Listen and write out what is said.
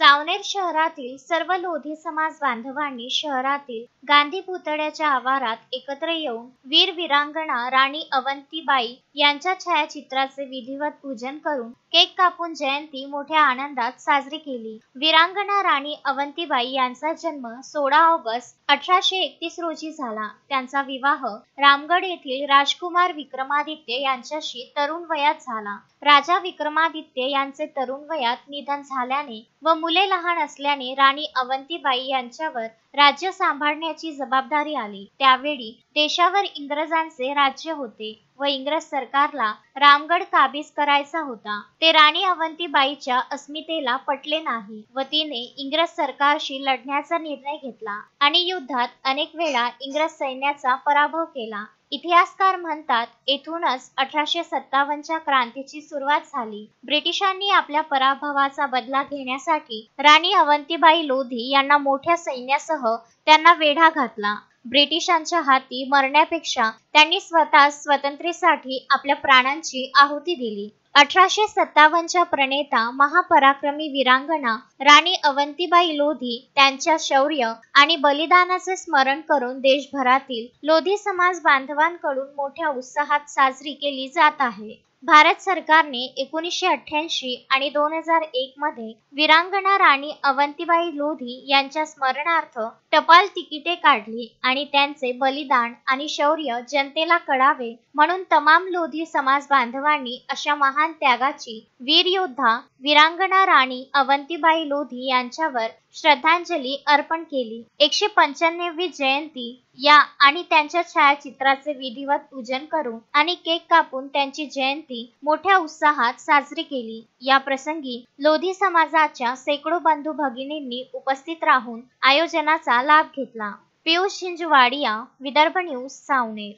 सावनेर शहरातील सर्व लोधी समाज बांधवांनी शहरातील गांधी पुतळ्याच्या आवारात एकत्र येऊन वीर वीरांगना राणी अवंतीबाई यांच्या छायाचित्राचे विधिवत पूजन करून केक कापून जयंती मोठ्या आनंदात साजरी केली। वीरांगना राणी अवंतीबाई यांचा जन्म 16 ऑगस्ट 1831 रोजी झाला। त्यांचा विवाह रामगड येथील राजकुमार विक्रमादित्य यांच्याशी तरुण वयात झाला। राजा विक्रमादित्य यांचे तरुण वयात निधन झाल्याने व मुले लहान असल्याने राणी अवंतीबाई यांच्यावर राज्य सांभाळण्याची जबाबदारी आली। त्यावेळी देशावर इंग्रजांचे राज्य होते व इंग्रज सरकारला रामगड काबीज करायचा होता। ते राणी अवंतीबाईच्या अस्मितेला पटले नाही व तिने इंग्रज सरकारशी लढण्याचा निर्णय घेतला आणि युद्धात अनेक वेळा इंग्रज सैन्याचा पराभव केला। इतिहासकार म्हणतात येथूनच 1857च्या क्रांतीची सुरुवात झाली। ब्रिटिशांनी आपल्या पराभवाचा बदला घेण्यासाठी राणी अवंतीबाई लोधी यांना मोठ्या सैन्यासह त्यांना वेढा घातला। ब्रिटिशांच्या हाती मरण्यापेक्षा त्यांनी स्वतः स्वतंत्रतेसाठी आपल्या प्राणांची आहुती दिली। 1857च्या प्रणेता महापराक्रमी वीरांगना राणी अवंतीबाई लोधी त्यांच्या शौर्य आणि बलिदानाचे स्मरण करून देशभरातील लोधी समाज बांधवांकडून मोठ्या उत्साहात साजरी केली जात आहे। भारत सरकारने 1988 आणि 2001 मध्ये वीरांगना राणी अवंतीबाई लोधी यांच्या स्मरणार्थ टपाल तिकिटे काढली आणि त्यांचे बलिदान आणि शौर्य जनतेला कळावे म्हणून तमाम लोधी समाज बांधवांनी अशा महान त्यागाची वीर योद्धा वीरांगना राणी अवंतीबाई लोधी यांच्यावर श्रद्धांजली अर्पण केली। 195वी जयंती या आणि त्यांच्या छायाचित्राचे विधिवत पूजन करून आणि केक कापून त्यांची जयंती मोठ्या उत्साहात साजरी केली। या प्रसंगी लोधी समाजाच्या शेकडो बंधू भगिनींनी उपस्थित राहून आयोजनाचा लाभ घेतला। पियुष चिंचवाडिया, विदर्भ न्यूज, सावनेर।